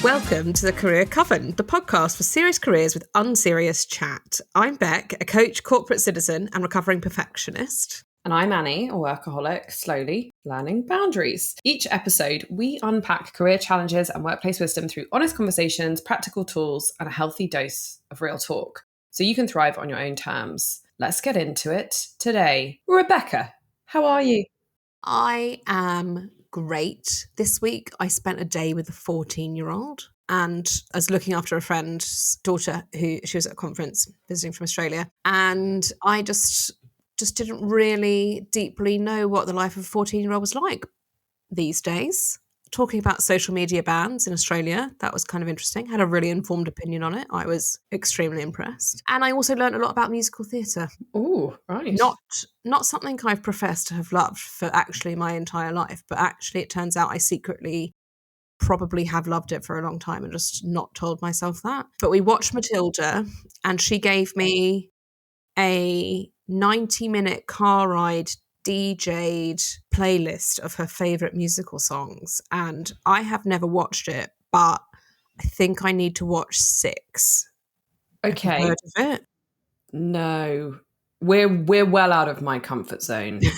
Welcome to the Career Coven, the podcast for serious careers with unserious chat. I'm Beck, a coach, corporate citizen, and recovering perfectionist. And I'm Annie, a workaholic, slowly learning boundaries. Each episode, we unpack career challenges and workplace wisdom through honest conversations, practical tools, and a healthy dose of real talk, so you can thrive on your own terms. Let's get into it today. Rebecca, how are you? I am great. This week, I spent a day with a 14-year-old and I was looking after a friend's daughter who she was at a conference visiting from Australia. And I just didn't really deeply know what the life of a 14-year-old was like these days. Talking about social media bans in Australia, that was kind of interesting. Had a really informed opinion on it. I was extremely impressed. And I also learned a lot about musical theatre. Oh, right. Not something I've professed to have loved for actually my entire life, but actually it turns out I secretly probably have loved it for a long time and just not told myself that. But we watched Matilda and she gave me a 90-minute car ride DJ'd playlist of her favourite musical songs. And I have never watched it, but I think I need to watch 6. Okay. Have you heard of it? No. We're well out of my comfort zone. We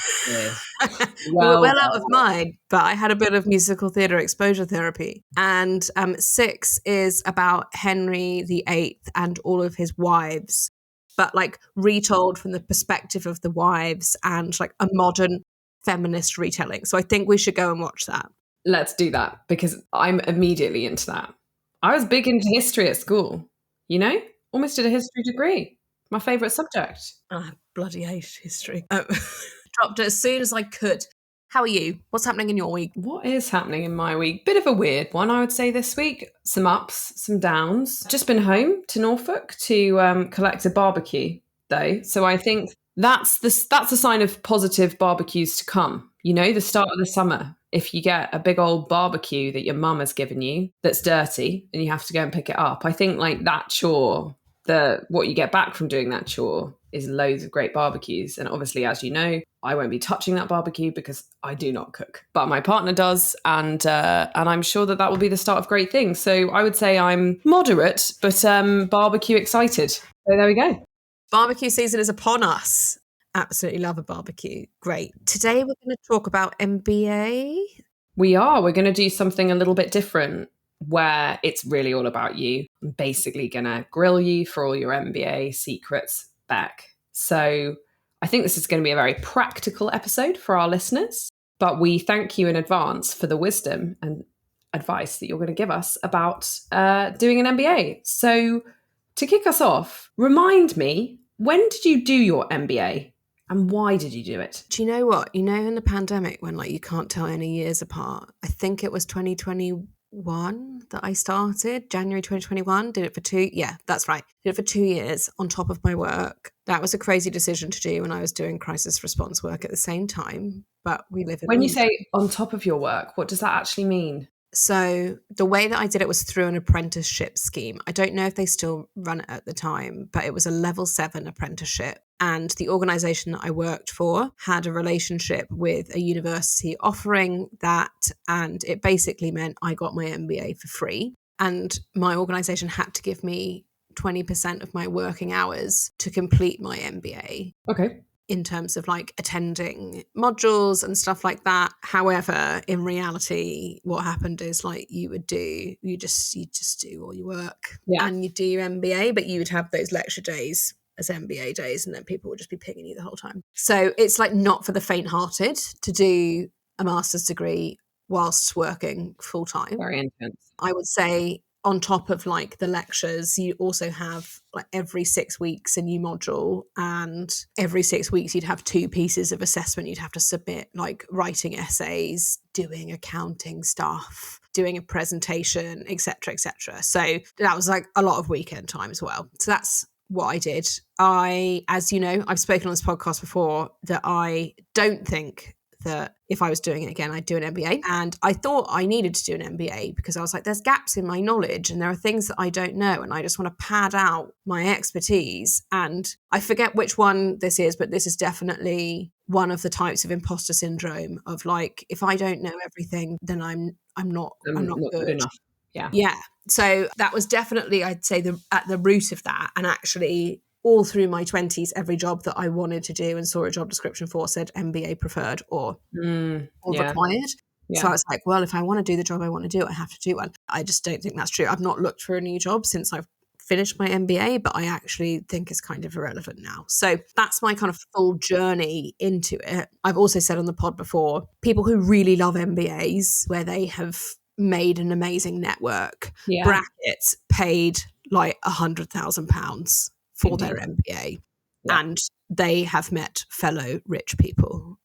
were well out of mine, but I had a bit of musical theatre exposure therapy. And 6 is about Henry VIII and all of his wives, but like retold from the perspective of the wives and like a modern feminist retelling. So I think we should go and watch that. Let's do that because I'm immediately into that. I was big into history at school, almost did a history degree. My favourite subject. I bloody hate history. Dropped it as soon as I could. How are you? What's happening in your week? What is happening in my week? Bit of a weird one, I would say, this week. Some ups, some downs. Just been home to Norfolk to collect a barbecue, though. So I think that's a sign of positive barbecues to come. The start of the summer. If you get a big old barbecue that your mum has given you that's dirty and you have to go and pick it up, I think like that chore, what you get back from doing that chore is loads of great barbecues. And obviously, as you know, I won't be touching that barbecue because I do not cook, but my partner does. And I'm sure that will be the start of great things. So I would say I'm moderate, but barbecue excited. So there we go. Barbecue season is upon us. Absolutely love a barbecue. Great. Today we're going to talk about MBA. We're going to do something a little bit different where it's really all about you. I'm basically going to grill you for all your MBA secrets back. So I think this is going to be a very practical episode for our listeners, but we thank you in advance for the wisdom and advice that you're going to give us about doing an MBA. So to kick us off, remind me, when did you do your MBA? And why did you do it? Do you know what? In the pandemic when you can't tell any years apart, I think it was 2021 that I started, January 2021, did it for 2, yeah, that's right. Did it for 2 years on top of my work. That was a crazy decision to do when I was doing crisis response work at the same time, but we live in... When you say on top of your work, what does that actually mean? So the way that I did it was through an apprenticeship scheme. I don't know if they still run it at the time, but it was a level 7 apprenticeship. And the organisation that I worked for had a relationship with a university offering that. And it basically meant I got my MBA for free. And my organisation had to give me 20% of my working hours to complete my MBA. Okay. In terms of attending modules and stuff like that. However, in reality, what happened is you just do all your work and you do your MBA, but you would have those lecture days as MBA days and then people would just be pinging you the whole time. So it's not for the faint-hearted to do a master's degree whilst working full-time. Very intense. I would say on top of the lectures, you also have every 6 weeks a new module, and every 6 weeks you'd have 2 pieces of assessment you'd have to submit, writing essays, doing accounting stuff, doing a presentation, etc., etc. So that was a lot of weekend time as well. So that's what I did. As you know, I've spoken on this podcast before that I don't think that if I was doing it again, I'd do an MBA. And I thought I needed to do an MBA because I was there's gaps in my knowledge and there are things that I don't know. And I just want to pad out my expertise. And I forget which one this is, but this is definitely one of the types of imposter syndrome of if I don't know everything, then I'm not good enough. Yeah. So that was definitely, I'd say, at the root of that. And actually, all through my 20s, every job that I wanted to do and saw a job description for said MBA preferred or Yeah. required. So Yeah. I was like, well, if I want to do the job I want to do, I have to do one. I just don't think that's true. I've not looked for a new job since I've finished my MBA, but I actually think it's kind of irrelevant now. So that's my kind of full journey into it. I've also said on the pod before, people who really love MBAs, where they have made an amazing network, Yeah. brackets, paid like £100,000 for their MBA, and they have met fellow rich people.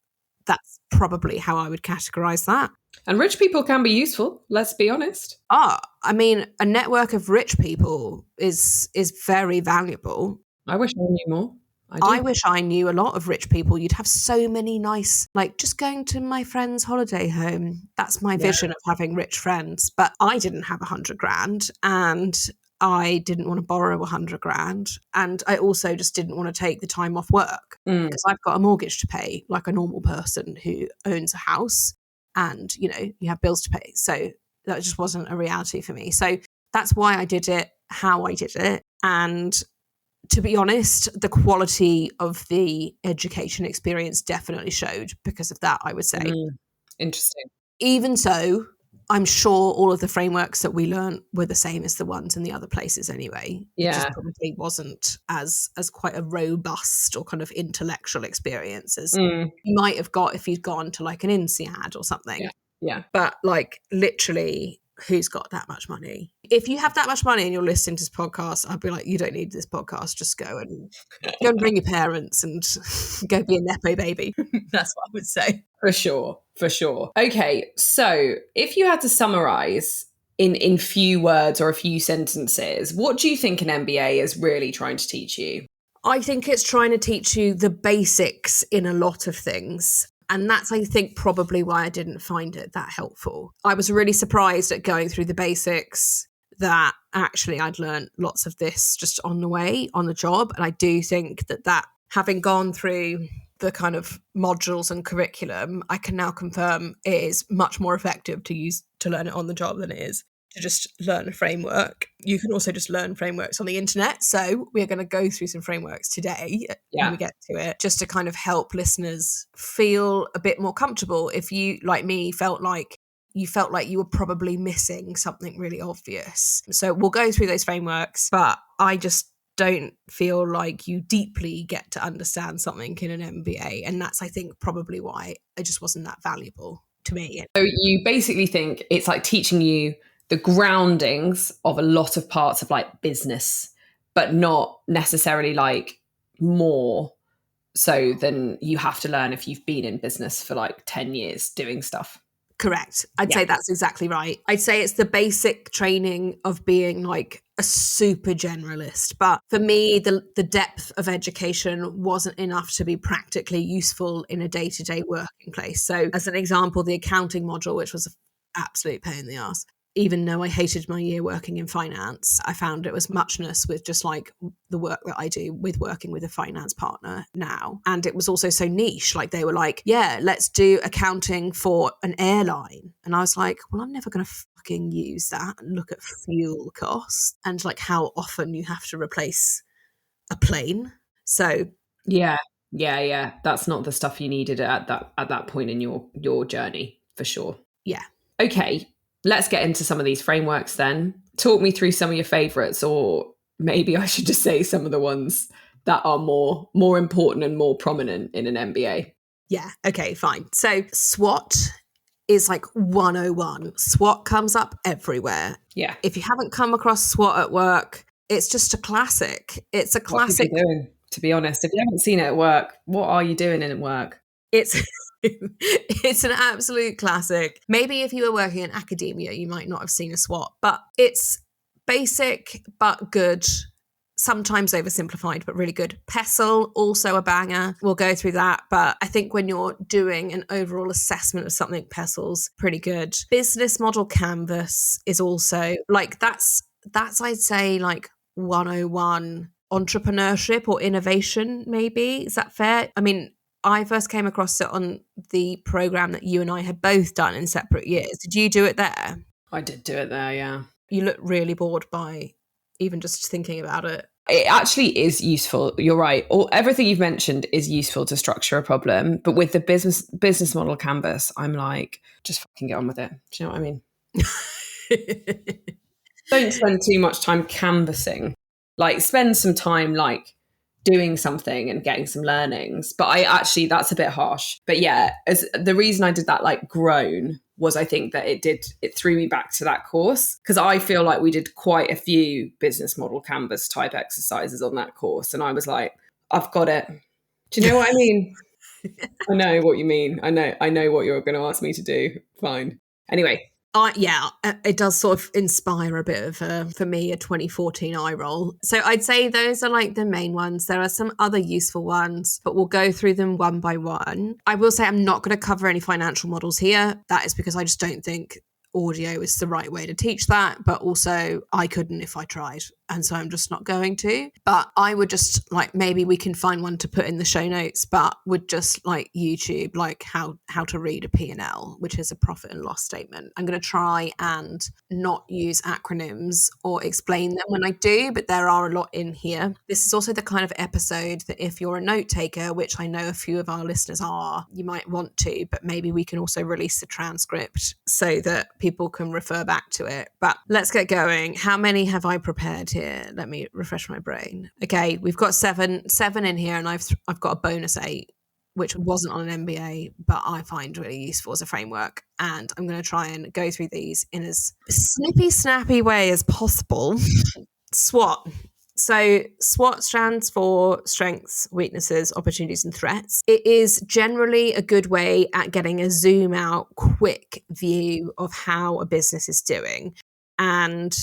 That's probably how I would categorize that. And rich people can be useful, let's be honest. I mean, a network of rich people is very valuable. I wish I knew more. I wish I knew a lot of rich people. You'd have so many nice, like just going to my friend's holiday home. That's my vision of having rich friends. But I didn't have 100 grand and I didn't want to borrow 100 grand. And I also just didn't want to take the time off work because I've got a mortgage to pay like a normal person who owns a house and, you know, you have bills to pay. So that just wasn't a reality for me. So that's why I did it, how I did it. And to be honest, the quality of the education experience definitely showed because of that, I would say. Interesting. Even so, I'm sure all of the frameworks that we learned were the same as the ones in the other places anyway. Yeah. It just probably wasn't as quite a robust or kind of intellectual experience as you might have got if you'd gone to like an INSEAD or something. Yeah. But like literally, who's got that much money? If you have that much money and you're listening to this podcast, I'd be like, you don't need this podcast. Just go and bring your parents and go be a Nepo baby. That's what I would say. For sure. Okay, so if you had to summarize in few words or a few sentences, what do you think an MBA is really trying to teach you? I think it's trying to teach you the basics in a lot of things. And that's, I think, probably why I didn't find it that helpful. I was really surprised at going through the basics that actually I'd learned lots of this just on the way, on the job. And I do think that having gone through the kind of modules and curriculum, I can now confirm it is much more effective to learn it on the job than it is to just learn a framework. You can also just learn frameworks on the internet. So we're going to go through some frameworks today when we get to it, just to kind of help listeners feel a bit more comfortable. If you, like me, felt like you were probably missing something really obvious. So we'll go through those frameworks, but I just don't feel like you deeply get to understand something in an MBA. And that's, I think, probably why it just wasn't that valuable to me. So you basically think it's like teaching you the groundings of a lot of parts of like business, but not necessarily like more so than you have to learn if you've been in business for like 10 years doing stuff. Correct. I'd say that's exactly right. I'd say it's the basic training of being like a super generalist. But for me, the depth of education wasn't enough to be practically useful in a day-to-day working place. So as an example, the accounting module, which was an absolute pain in the ass, even though I hated my year working in finance, I found it was muchness with just like the work that I do with working with a finance partner now. And it was also so niche. Like they were like, yeah, let's do accounting for an airline. And I was like, well, I'm never going to fucking use that and look at fuel costs and like how often you have to replace a plane. So yeah. That's not the stuff you needed at that point in your journey, for sure. Yeah. Okay. Let's get into some of these frameworks then. Talk me through some of your favorites, or maybe I should just say some of the ones that are more important and more prominent in an MBA. Yeah. Okay, fine. So SWOT is like 101. SWOT comes up everywhere. Yeah. If you haven't come across SWOT at work, it's just a classic. It's a classic. What are you doing, to be honest? If you haven't seen it at work, what are you doing in work? It's an absolute classic. Maybe if you were working in academia, you might not have seen a SWOT, but it's basic but good, sometimes oversimplified, but really good. PESTLE, also a banger. We'll go through that, but I think when you're doing an overall assessment of something, PESTLE's pretty good. Business model canvas is also like, that's I'd say like 101. Entrepreneurship or innovation, maybe. Is that fair? I mean, I first came across it on the program that you and I had both done in separate years. Did you do it there? I did do it there, yeah. You look really bored by even just thinking about it. It actually is useful. You're right. Everything you've mentioned is useful to structure a problem. But with the business model canvas, I'm like, just fucking get on with it. Do you know what I mean? Don't spend too much time canvassing. Like, spend some time like doing something and getting some learnings. But that's a bit harsh. But yeah, as the reason I did that like groan was I think that it threw me back to that course, because I feel like we did quite a few business model canvas type exercises on that course. And I was like, I've got it. Do you know what I mean? I know what you mean. I know what you're going to ask me to do. Fine. Anyway. Yeah, it does sort of inspire a bit of, for me, a 2014 eye roll. So I'd say those are like the main ones. There are some other useful ones, but we'll go through them one by one. I will say I'm not going to cover any financial models here. That is because I just don't think audio is the right way to teach that, but also I couldn't if I tried, and so I'm just not going to. But I would just like, maybe we can find one to put in the show notes, but would just like YouTube like how to read a P&L, which is a profit and loss statement. I'm going to try and not use acronyms or explain them when I do, but there are a lot in here. This is also the kind of episode that if you're a note taker, which I know a few of our listeners are, you might want to, but maybe we can also release the transcript so that people can refer back to it. But let's get going. How many have I prepared here? Let me refresh my brain. Okay, we've got seven in here, and I've got a bonus 8, which wasn't on an MBA, but I find really useful as a framework. And I'm going to try and go through these in as snippy, snappy way as possible. SWOT. So SWOT stands for strengths, weaknesses, opportunities, and threats. It is generally a good way at getting a zoom out, quick view of how a business is doing. And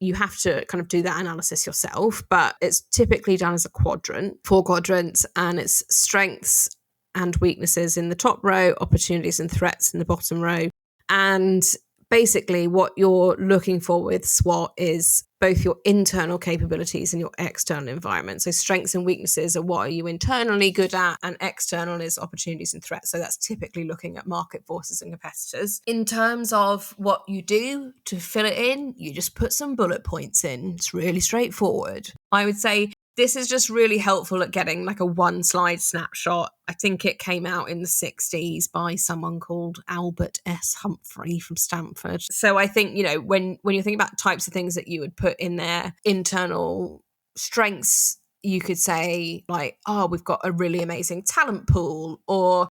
you have to kind of do that analysis yourself, but it's typically done as a quadrant, 4 quadrants, and it's strengths and weaknesses in the top row, opportunities and threats in the bottom row. And basically what you're looking for with SWOT is both your internal capabilities and your external environment. So strengths and weaknesses are what are you internally good at, and external is opportunities and threats. So that's typically looking at market forces and competitors. In terms of what you do to fill it in, you just put some bullet points in. It's really straightforward. I would say this is just really helpful at getting like a 1-slide snapshot. I think it came out in the 60s by someone called Albert S. Humphrey from Stanford. So I think, you know, when you think about types of things that you would put in there, internal strengths, you could say like, oh, we've got a really amazing talent pool, or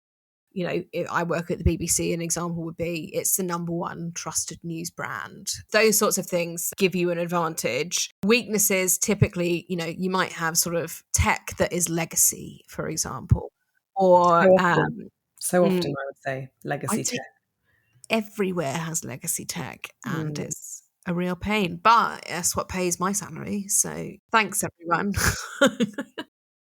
you know, if I work at the BBC, an example would be it's the #1 trusted news brand. Those sorts of things give you an advantage. Weaknesses, typically, you know, you might have sort of tech that is legacy, for example. Or so often I would say legacy tech. Everywhere has legacy tech, and it's a real pain. But that's what pays my salary. So thanks, everyone.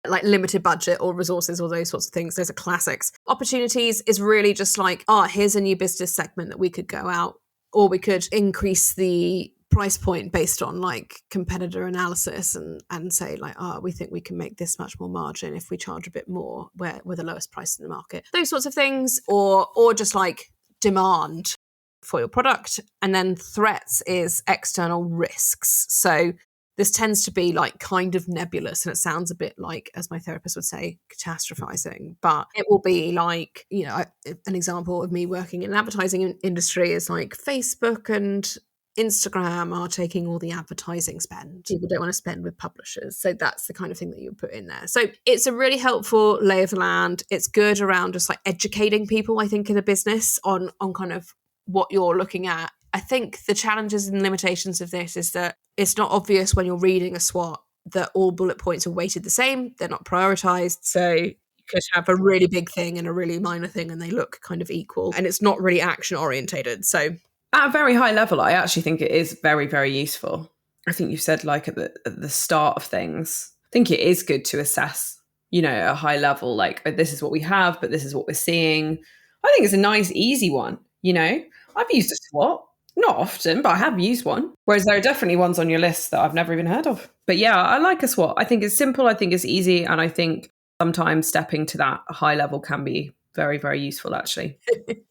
Like limited budget or resources or those sorts of things. Those are classics. Opportunities is really just like, oh, here's a new business segment that we could go out, or we could increase the price point based on like competitor analysis and say like, oh, we think we can make this much more margin if we charge a bit more. We're the lowest price in the market. Those sorts of things, or just like demand for your product. And then threats is external risks. So this tends to be like kind of nebulous, and it sounds a bit like, as my therapist would say, catastrophizing. But it will be like, you know, an example of me working in an advertising industry is like Facebook and Instagram are taking all the advertising spend. People don't want to spend with publishers. So that's the kind of thing that you would put in there. So it's a really helpful lay of the land. It's good around just like educating people, I think, in a business on kind of what you're looking at. I think the challenges and limitations of this is that it's not obvious when you're reading a SWOT that all bullet points are weighted the same. They're not prioritized. So you could have a really big thing and a really minor thing, and they look kind of equal. And it's not really action orientated. So at a very high level, I actually think it is very, very useful. I think you said like at the start of things, I think it is good to assess, you know, at a high level, like this is what we have, but this is what we're seeing. I think it's a nice, easy one. You know, I've used a SWOT. Not often, but I have used one. Whereas there are definitely ones on your list that I've never even heard of. But yeah, I like a SWOT. I think it's simple. I think it's easy. And I think sometimes stepping to that high level can be very, very useful, actually.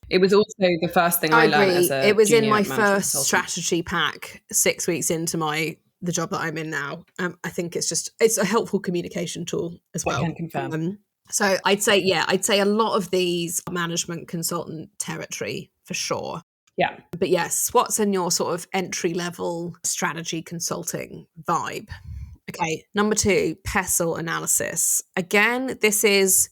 It was also the first thing I learned as a It was in junior my management first consultant. strategy pack 6 weeks into the job that I'm in now. I think it's a helpful communication tool as well. I can confirm. So I'd say a lot of these are management consultant territory for sure. Yeah. But yes, what's in your sort of entry level strategy consulting vibe? Okay, number 2, PESTLE analysis. Again, this is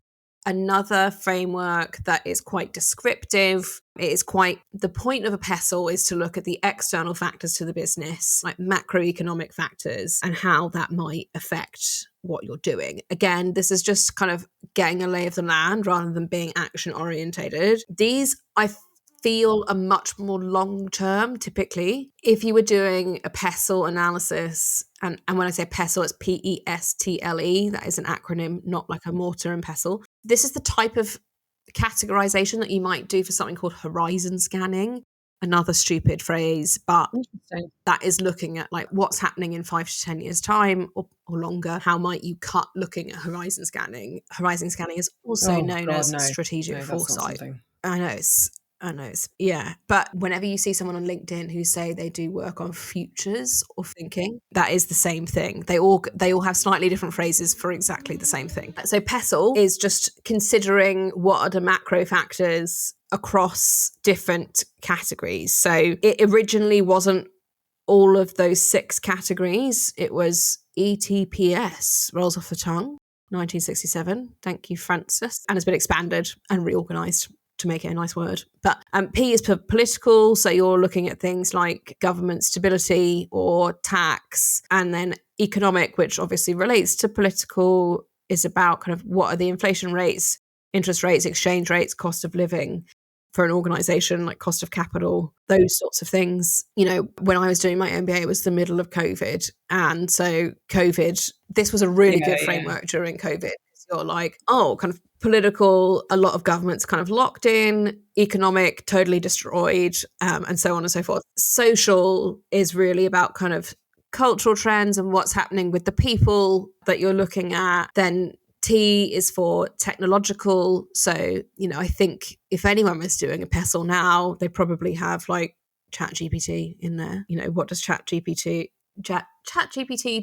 another framework that is quite descriptive. The point of a PESTLE is to look at the external factors to the business, like macroeconomic factors, and how that might affect what you're doing. Again, this is just kind of getting a lay of the land rather than being action orientated. These, I feel, are much more long term typically. If you were doing a PESTLE analysis, and when I say PESTLE, it's PESTLE, that is an acronym, not like a mortar and pestle. This is the type of categorization that you might do for something called horizon scanning. Another stupid phrase, but that is looking at like what's happening in 5 to 10 years time or longer. How might you cut looking at horizon scanning? Horizon scanning is also known as strategic foresight. I know it's but whenever you see someone on LinkedIn who say they do work on futures or thinking, that is the same thing. They all have slightly different phrases for exactly the same thing. So PESTLE is just considering what are the macro factors across different categories. So it originally wasn't all of those 6 categories. It was ETPS, rolls off the tongue, 1967. Thank you, Francis. And it's been expanded and reorganized to make it a nice word. But P is for political, so you're looking at things like government stability or tax, and then economic, which obviously relates to political, is about kind of what are the inflation rates, interest rates, exchange rates, cost of living for an organization, like cost of capital, those sorts of things. You know, when I was doing my MBA, it was the middle of COVID. And so this was a really good framework during COVID. You're like, kind of political, a lot of governments kind of locked in, economic, totally destroyed, and so on and so forth. Social is really about kind of cultural trends and what's happening with the people that you're looking at. Then T is for technological. So, you know, I think if anyone was doing a PESTLE now, they probably have like ChatGPT in there. You know, what does ChatGPT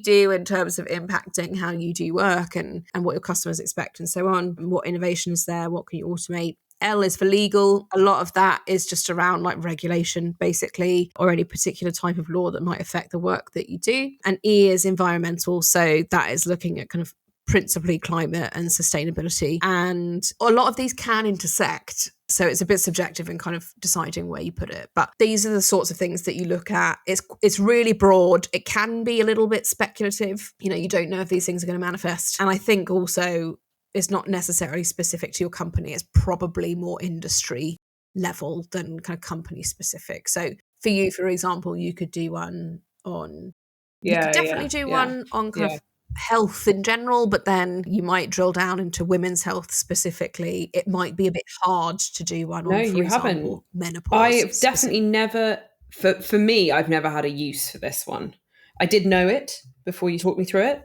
do in terms of impacting how you do work and what your customers expect and so on, and what innovation is there, what can you automate. L is for legal. A lot of that is just around like regulation, basically, or any particular type of law that might affect the work that you do. And E is environmental. So that is looking at kind of principally climate and sustainability. And a lot of these can intersect. So it's a bit subjective in kind of deciding where you put it. But these are the sorts of things that you look at. It's really broad. It can be a little bit speculative. You know, you don't know if these things are going to manifest. And I think also it's not necessarily specific to your company. It's probably more industry level than kind of company specific. So for you, for example, you could do one on... you could definitely do one on kind of health in general, but then you might drill down into women's health specifically. It might be a bit hard to do one on, for example, menopause. I've definitely never, for me, I've never had a use for this one. I did know it before you talked me through it.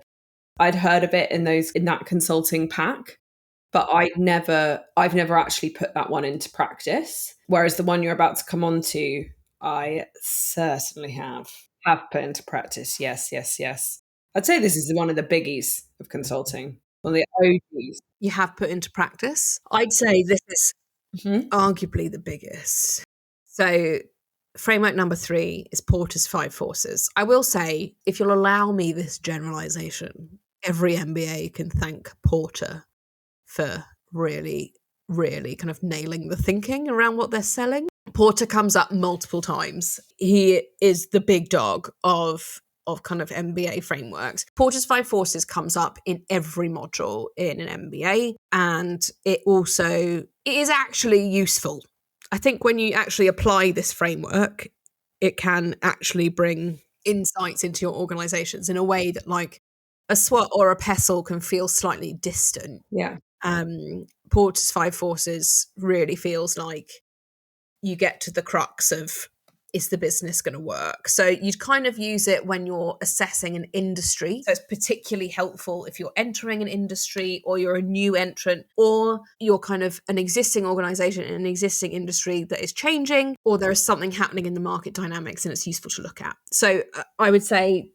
I'd heard of it in that consulting pack, but I've never actually put that one into practice. Whereas the one you're about to come on to, I certainly have put into practice. Yes. I'd say this is one of the biggies of consulting, one of the OGs. You have put into practice. I'd say this is arguably the biggest. So framework number 3 is Porter's 5 forces. I will say, if you'll allow me this generalization, every MBA can thank Porter for really, really kind of nailing the thinking around what they're selling. Porter comes up multiple times. He is the big dog of kind of MBA frameworks. Porter's 5 forces comes up in every module in an MBA, and it is actually useful. I think when you actually apply this framework, it can actually bring insights into your organizations in a way that like a SWOT or a PESTLE can feel slightly distant. Yeah. Porter's 5 forces really feels like you get to the crux of, is the business going to work? So you'd kind of use it when you're assessing an industry. So it's particularly helpful if you're entering an industry, or you're a new entrant, or you're kind of an existing organization in an existing industry that is changing, or there is something happening in the market dynamics and it's useful to look at. So I would say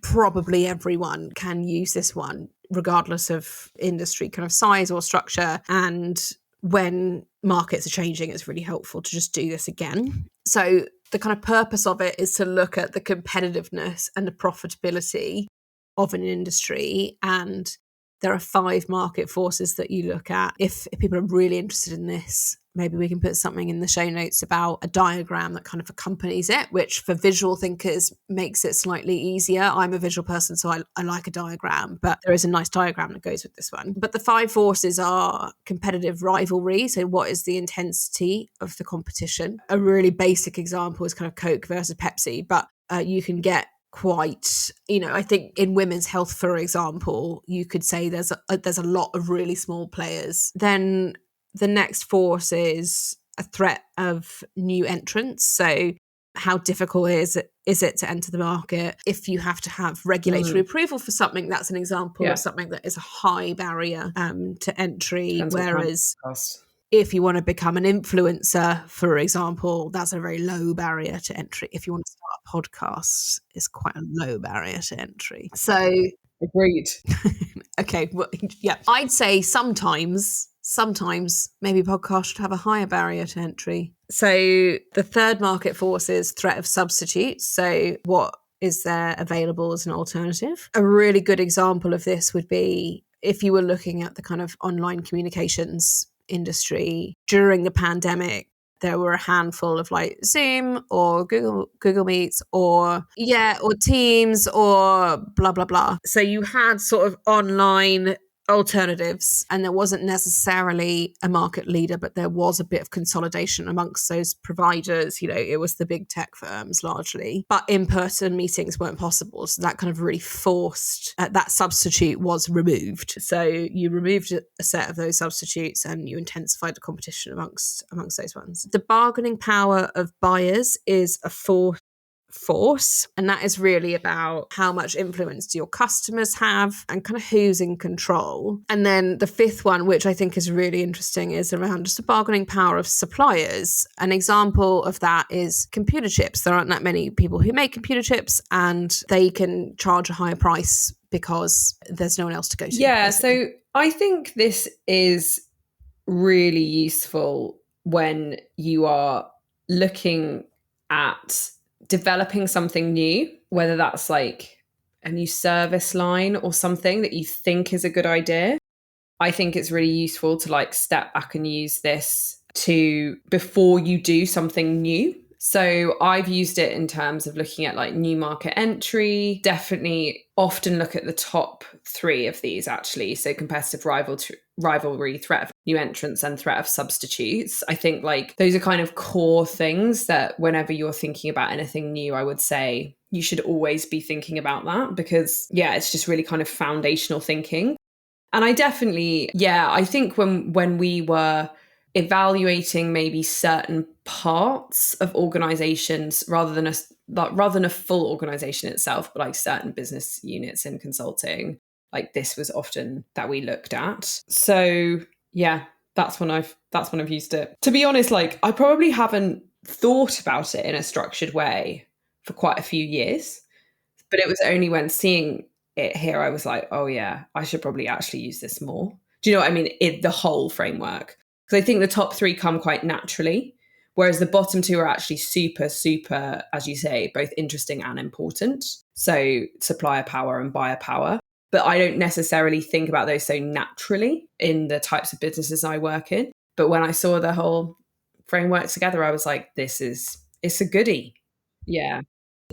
probably everyone can use this one, regardless of industry kind of size or structure. And when markets are changing, it's really helpful to just do this again. So the kind of purpose of it is to look at the competitiveness and the profitability of an industry. And there are 5 market forces that you look at. If people are really interested in this, maybe we can put something in the show notes about a diagram that kind of accompanies it, which for visual thinkers makes it slightly easier. I'm a visual person, so I like a diagram, but there is a nice diagram that goes with this one. But the 5 forces are competitive rivalry. So what is the intensity of the competition? A really basic example is kind of Coke versus Pepsi, but you can get quite, I think in women's health, for example, you could say there's a lot of really small players. Then the next force is a threat of new entrants. So how difficult is it to enter the market? If you have to have regulatory approval for something, that's an example of something that is a high barrier to entry. Depends whereas cost. If you want to become an influencer, for example, that's a very low barrier to entry. If you want to start a podcast, it's quite a low barrier to entry. So agreed. Okay, well, yeah, I'd say sometimes maybe podcasts should have a higher barrier to entry. So the third market force is threat of substitutes. So what is there available as an alternative? A really good example of this would be if you were looking at the kind of online communications industry during the pandemic. There were a handful of like Zoom or Google Meets or Teams or blah, blah, blah. So you had sort of online alternatives, and there wasn't necessarily a market leader, but there was a bit of consolidation amongst those providers. It was the big tech firms largely, but in-person meetings weren't possible. So that kind of really forced, that substitute was removed. So you removed a set of those substitutes and you intensified the competition amongst those ones. The bargaining power of buyers is a force, and that is really about how much influence do your customers have and kind of who's in control. And then the 5th one, which I think is really interesting, is around just the bargaining power of suppliers. An example of that is computer chips. There aren't that many people who make computer chips, and they can charge a higher price because there's no one else to go to. Yeah, basically. so I think this is really useful when you are looking at developing something new, whether that's like a new service line or something that you think is a good idea. I think it's really useful to like step back and use this before you do something new. So I've used it in terms of looking at like new market entry. Definitely often look at the top 3 of these actually. So competitive rivalry, threat of new entrants, and threat of substitutes. I think like those are kind of core things that whenever you're thinking about anything new, I would say you should always be thinking about that, because it's just really kind of foundational thinking. And I definitely, I think when we were evaluating maybe certain parts of organizations rather than a full organization itself, but like certain business units in consulting, like this was often that we looked at. So that's when I've used it. To be honest, like I probably haven't thought about it in a structured way for quite a few years, but it was only when seeing it here I was like, oh yeah, I should probably actually use this more. Do you know what I mean? The whole framework. Because I think the top 3 come quite naturally, whereas the bottom 2 are actually super, super, as you say, both interesting and important. So supplier power and buyer power. But I don't necessarily think about those so naturally in the types of businesses I work in. But when I saw the whole framework together, I was like, it's a goodie. Yeah.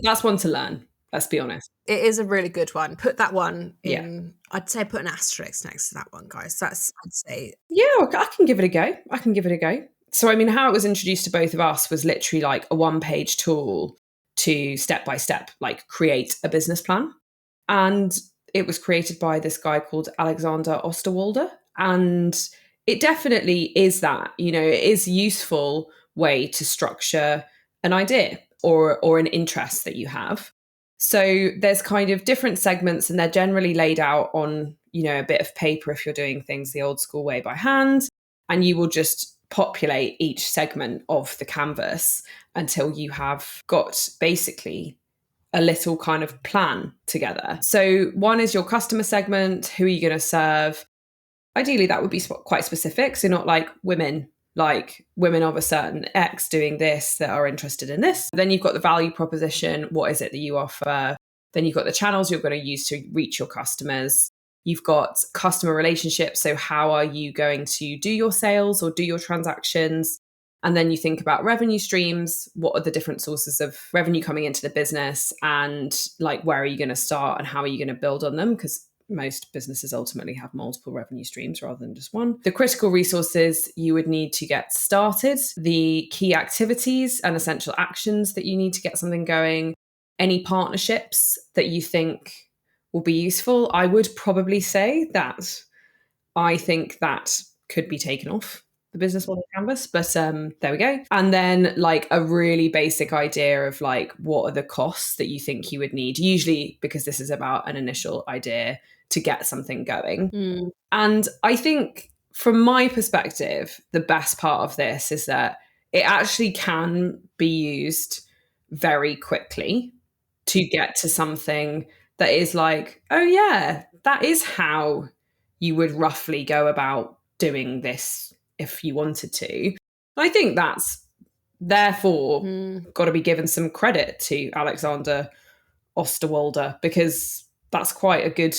That's one to learn. Let's be honest. It is a really good one. Put that one in. Yeah. I'd say put an asterisk next to that one, guys. I'd say. Yeah, I can give it a go. So, I mean, how it was introduced to both of us was literally like a 1-page tool to step by step, like create a business plan. And it was created by this guy called Alexander Osterwalder. And it definitely is that, it is a useful way to structure an idea. or an interest that you have. So there's kind of different segments, and they're generally laid out on, a bit of paper if you're doing things the old school way by hand, and you will just populate each segment of the canvas until you have got basically a little kind of plan together. So one is your customer segment. Who are you going to serve? Ideally, that would be quite specific. So not like women of a certain X doing this that are interested in this. Then you've got the value proposition. What is it that you offer? Then you've got the channels you're going to use to reach your customers. You've got customer relationships. So how are you going to do your sales or do your transactions? And then you think about revenue streams. What are the different sources of revenue coming into the business? And like, where are you going to start and how are you going to build on them? Because most businesses ultimately have multiple revenue streams rather than just one. The critical resources you would need to get started, the key activities and essential actions that you need to get something going, any partnerships that you think will be useful. I would probably say that I think that could be taken off the business model canvas, but there we go. And then like a really basic idea of like, what are the costs that you think you would need, usually because this is about an initial idea to get something going. And I think from my perspective, the best part of this is that it actually can be used very quickly to get to something that is like, oh yeah, that is how you would roughly go about doing this if you wanted to. I think that's therefore got to be given some credit to Alexander Osterwalder, because that's quite a good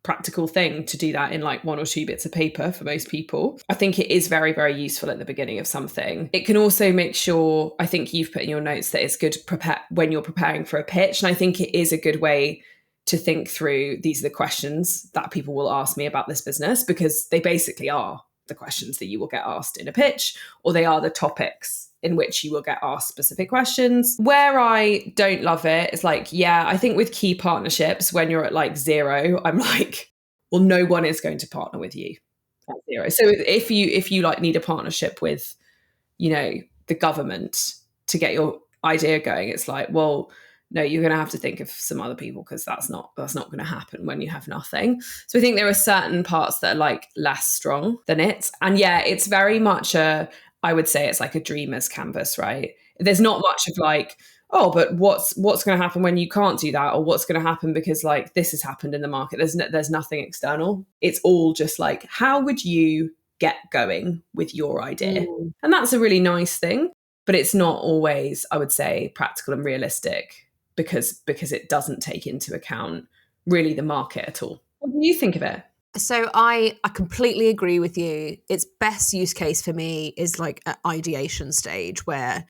practical thing to do that in like 1 or 2 bits of paper for most people. I think it is very, very useful at the beginning of something. It can also make sure, I think you've put in your notes that it's good to prepare when you're preparing for a pitch. And I think it is a good way to think through, these are the questions that people will ask me about this business, because they basically are the questions that you will get asked in a pitch, or they are the topics in which you will get asked specific questions. Where I don't love it is like, yeah, I think with key partnerships, when you're at like 0, I'm like, well, no one is going to partner with you at 0. So if you like need a partnership with, the government to get your idea going, it's like, well, no, you're going to have to think of some other people, because that's not going to happen when you have nothing. So I think there are certain parts that are like less strong than it. And yeah, it's very much I would say it's like a dreamer's canvas, right? There's not much of like, oh, but what's going to happen when you can't do that? Or what's going to happen because like this has happened in the market? There's nothing external. It's all just like, how would you get going with your idea? And that's a really nice thing, but it's not always, I would say, practical and realistic, because it doesn't take into account really the market at all. What do you think of it? So I completely agree with you. Its best use case for me is like at ideation stage, where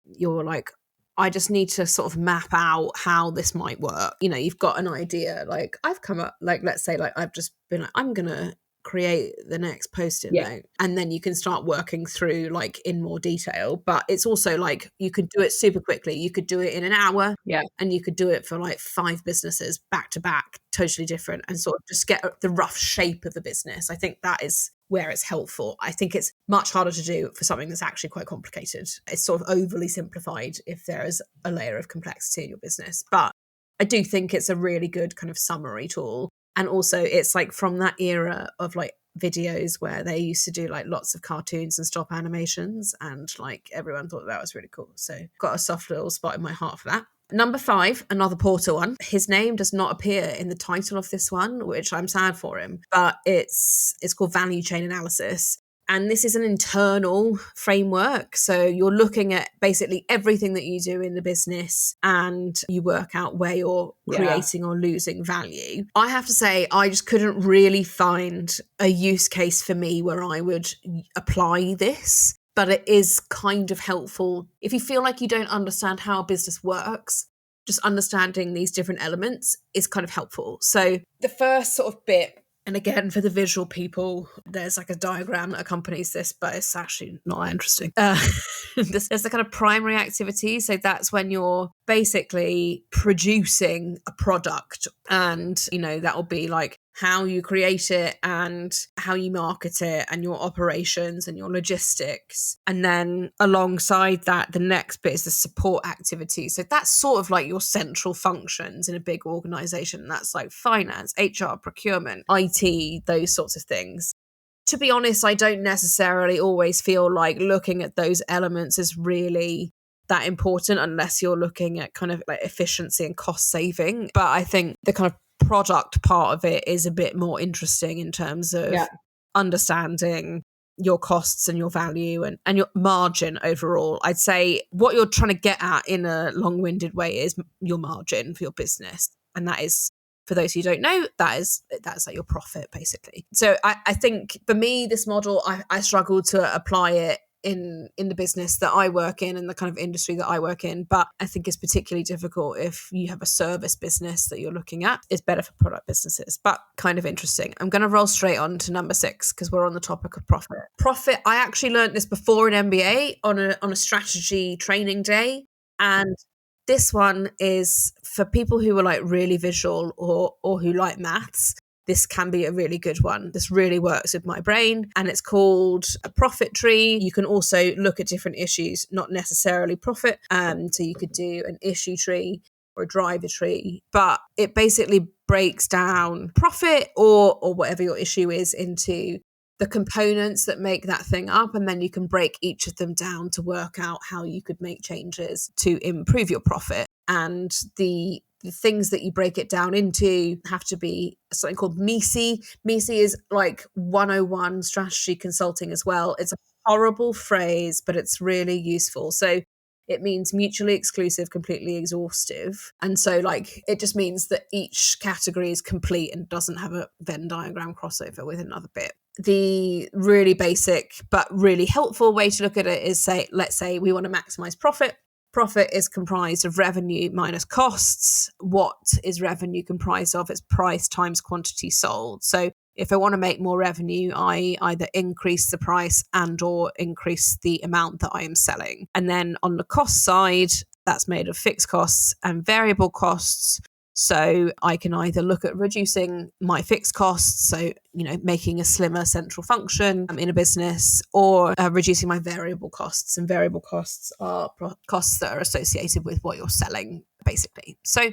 you're like, I just need to sort of map out how this might work. You've got an idea, like I've come up, like, let's say like I've just been like, I'm going to create the next post-it note, and then you can start working through like in more detail. But it's also like you could do it super quickly. You could do it in an hour, and you could do it for like 5 businesses back to back, totally different, and sort of just get the rough shape of the business. I think that is where it's helpful. I think it's much harder to do for something that's actually quite complicated. It's sort of overly simplified if there is a layer of complexity in your business. But I do think it's a really good kind of summary tool. And also it's like from that era of like videos where they used to do like lots of cartoons and stop animations, and like everyone thought that was really cool. So got a soft little spot in my heart for that. Number 5, another Porter one. His name does not appear in the title of this one, which I'm sad for him, but it's called Value Chain Analysis. And this is an internal framework. So you're looking at basically everything that you do in the business, and you work out where you're creating or losing value. I have to say, I just couldn't really find a use case for me where I would apply this. But it is kind of helpful. If you feel like you don't understand how a business works, just understanding these different elements is kind of helpful. So the first sort of bit, and again, for the visual people, there's like a diagram that accompanies this, but it's actually not that interesting. There's the kind of primary activity. So that's when you're basically producing a product, and, that will be like how you create it and how you market it and your operations and your logistics. And then alongside that, the next bit is the support activity. So that's sort of like your central functions in a big organization. That's like finance, HR, procurement, IT, those sorts of things. To be honest, I don't necessarily always feel like looking at those elements is really that important unless you're looking at kind of like efficiency and cost saving. But I think the kind of product part of it is a bit more interesting in terms of understanding your costs and your value and your margin overall. I'd say what you're trying to get at in a long-winded way is your margin for your business. And that is, for those who don't know, that's like your profit, basically. So I think for me, this model, I struggle to apply it in the business that I work in and the kind of industry that I work in. But I think it's particularly difficult if you have a service business that you're looking at. It's better for product businesses, but kind of interesting. I'm going to roll straight on to number 6 because we're on the topic of profit. Profit, I actually learned this before in MBA on a strategy training day. And this one is for people who are like really visual or who like maths. This can be a really good one. This really works with my brain, and it's called a profit tree. You can also look at different issues, not necessarily profit. So you could do an issue tree or a driver tree, but it basically breaks down profit or whatever your issue is into the components that make that thing up, and then you can break each of them down to work out how you could make changes to improve your profit. And the things that you break it down into have to be something called MISI. MISI is like 101 strategy consulting as well. It's a horrible phrase, but it's really useful. So it means mutually exclusive, completely exhaustive. And so like it just means that each category is complete and doesn't have a Venn diagram crossover with another bit. The really basic but really helpful way to look at it is let's say we want to maximize profit. Profit is comprised of revenue minus costs. What is revenue comprised of? It's price times quantity sold. So if I want to make more revenue, I either increase the price and or increase the amount that I am selling. And then on the cost side, that's made of fixed costs and variable costs. So I can either look at reducing my fixed costs, so, making a slimmer central function in a business, or reducing my variable costs. And variable costs are costs that are associated with what you're selling, basically. So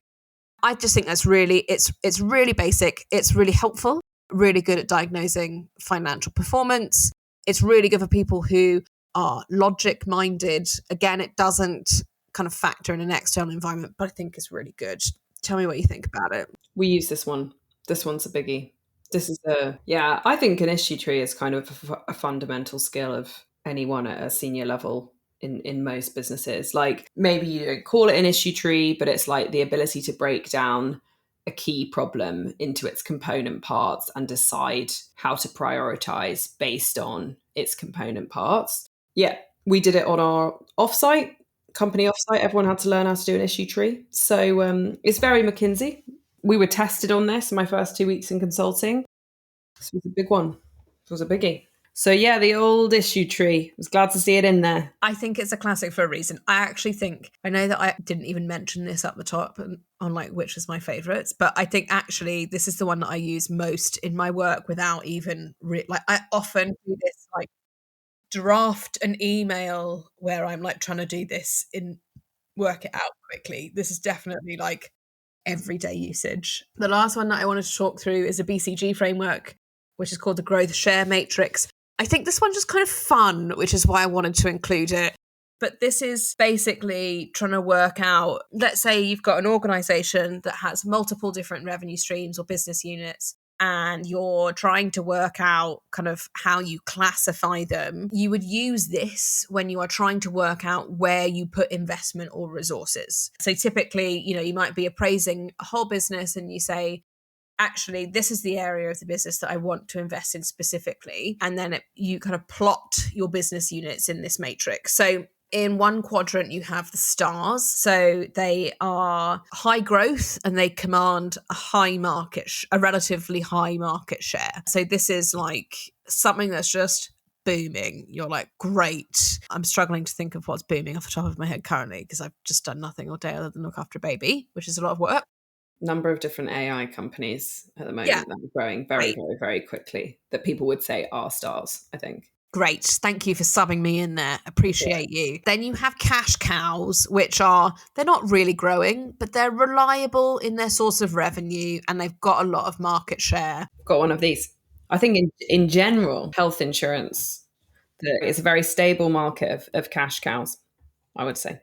I just think that's really, it's really basic. It's really helpful, really good at diagnosing financial performance. It's really good for people who are logic minded. Again, it doesn't kind of factor in an external environment, but I think it's really good. Tell me what you think about it. We use this one. This one's a biggie. This is I think an issue tree is kind of a fundamental skill of anyone at a senior level in most businesses. Like maybe you don't call it an issue tree, but it's like the ability to break down a key problem into its component parts and decide how to prioritize based on its component parts. Yeah, we did it on our company offsite. Everyone had to learn how to do an issue tree. So it's very McKinsey. We were tested on this in my first 2 weeks in consulting. This was a big one. It was a biggie. So yeah, the old issue tree. I was glad to see it in there. I think it's a classic for a reason. I know that I didn't even mention this up the top on like which is my favorites, but I think actually this is the one that I use most in my work without even I often do this like draft an email where I'm like trying to do this work it out quickly. This is definitely like everyday usage. The last one that I wanted to talk through is a BCG framework, which is called the Growth Share Matrix. I think this one's just kind of fun, which is why I wanted to include it. But this is basically trying to work out, let's say you've got an organization that has multiple different revenue streams or business units, and you're trying to work out kind of how you classify them. You would use this when you are trying to work out where you put investment or resources. So typically, you might be appraising a whole business and you say, actually, this is the area of the business that I want to invest in specifically. And then you kind of plot your business units in this matrix. So in one quadrant, you have the stars. So they are high growth and they command a relatively high market share. So this is like something that's just booming. You're like, great. I'm struggling to think of what's booming off the top of my head currently because I've just done nothing all day other than look after a baby, which is a lot of work. number of different AI companies at the Yeah. moment that are growing very, very, very quickly that people would say are stars, I think. Great. Thank you for subbing me in there. Appreciate you. Then you have cash cows, which they're not really growing, but they're reliable in their source of revenue and they've got a lot of market share. Got one of these. I think in general, health insurance, it's a very stable market of cash cows, I would say.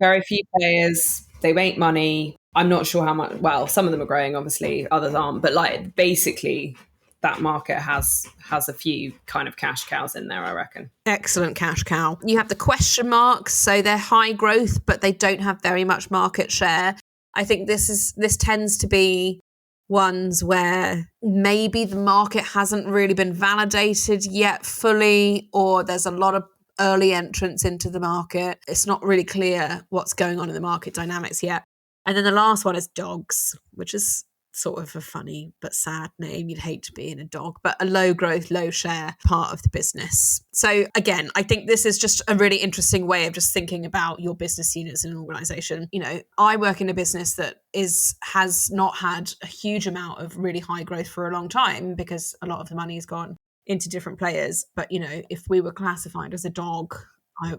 Very few players, they make money. I'm not sure how much, well, some of them are growing, obviously, others aren't, but like basically that market has a few kind of cash cows in there, I reckon. Excellent cash cow. You have the question marks, so they're high growth, but they don't have very much market share. I think this tends to be ones where maybe the market hasn't really been validated yet fully, or there's a lot of early entrants into the market. It's not really clear what's going on in the market dynamics yet. And then the last one is dogs, which is sort of a funny but sad name. You'd hate to be in a dog, but a low growth, low share part of the business. So again, I think this is just a really interesting way of just thinking about your business units in an organization. You know, I work in a business that has not had a huge amount of really high growth for a long time because a lot of the money has gone into different players. But, you know, if we were classified as a dog,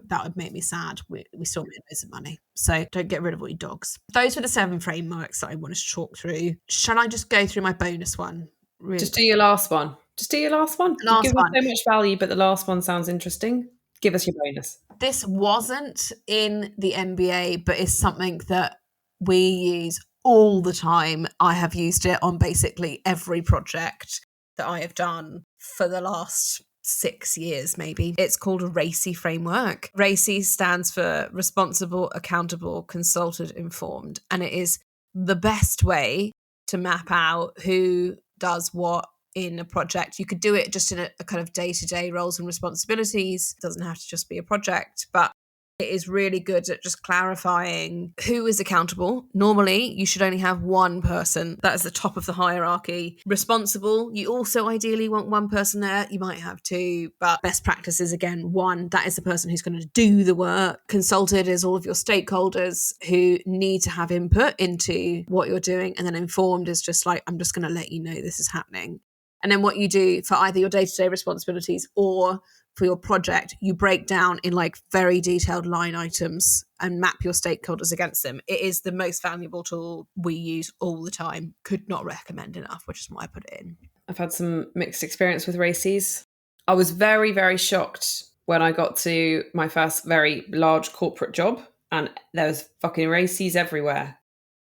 that would make me sad. We still made loads of money. So don't get rid of all your dogs. Those were the 7 frameworks that I wanted to talk through. Shall I just go through my bonus one? Really? Just do your last one. You've given so much value, but the last one sounds interesting. Give us your bonus. This wasn't in the MBA, but is something that we use all the time. I have used it on basically every project that I have done for the last 6 years, maybe. It's called a RACI framework. RACI stands for Responsible, Accountable, Consulted, Informed. And it is the best way to map out who does what in a project. You could do it just in a kind of day-to-day roles and responsibilities. It doesn't have to just be a project, but it is really good at just clarifying who is accountable. Normally, you should only have one person. That is the top of the hierarchy. Responsible, you also ideally want one person there. You might have two, but best practice is, again, one. That is the person who's going to do the work. Consulted is all of your stakeholders who need to have input into what you're doing. And then informed is just like, I'm just going to let you know this is happening. And then what you do for either your day-to-day responsibilities or for your project, you break down in like very detailed line items and map your stakeholders against them. It is the most valuable tool we use all the time. Could not recommend enough, which is why I put it in. I've had some mixed experience with RACIs. I was very, very shocked when I got to my first very large corporate job and there was fucking RACIs everywhere.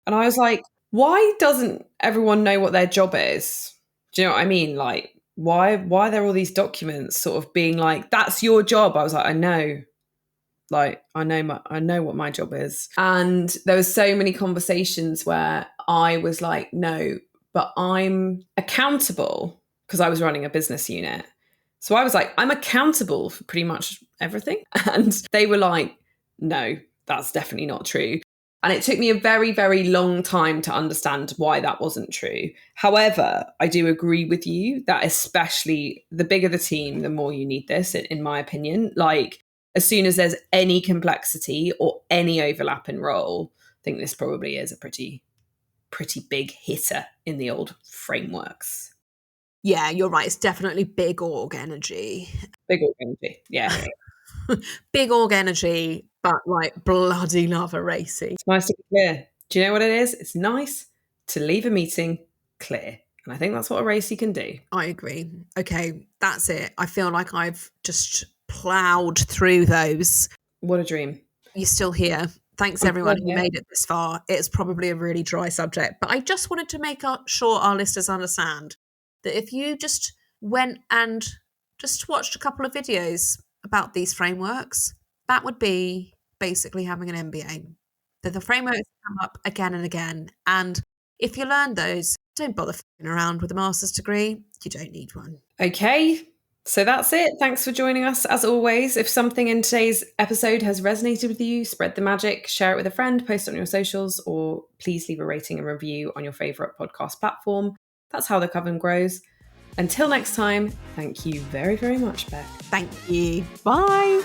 And I was like, why doesn't everyone know what their job is? Do you know what I mean? Like, why are there all these documents sort of being like, that's your job? I was like, I know. Like, I know what my job is. And there was so many conversations where I was like, no, but I'm accountable because I was running a business unit. So I was like, I'm accountable for pretty much everything. And they were like, no, that's definitely not true. And it took me a very, very long time to understand why that wasn't true. However, I do agree with you that especially the bigger the team, the more you need this, in my opinion. Like, as soon as there's any complexity or any overlap in role, I think this probably is a pretty big hitter in the old frameworks. Yeah, you're right. It's definitely big org energy. Big org energy, yeah. Big org energy, but like bloody love a RACI. It's nice to be clear. Do you know what it is? It's nice to leave a meeting clear. And I think that's what a RACI can do. I agree. Okay, that's it. I feel like I've just ploughed through those. What a dream. You're still here. Thanks, everyone who made it this far. It's probably a really dry subject, but I just wanted to make sure our listeners understand that if you just went and just watched a couple of videos about these frameworks, that would be basically having an MBA. That the frameworks come up again and again. And if you learn those, don't bother f***ing around with a master's degree. You don't need one. Okay, so that's it. Thanks for joining us. As always, if something in today's episode has resonated with you, spread the magic, share it with a friend, post it on your socials, or please leave a rating and review on your favourite podcast platform. That's how the Coven grows. Until next time, thank you very, very much, Beck. Thank you. Bye.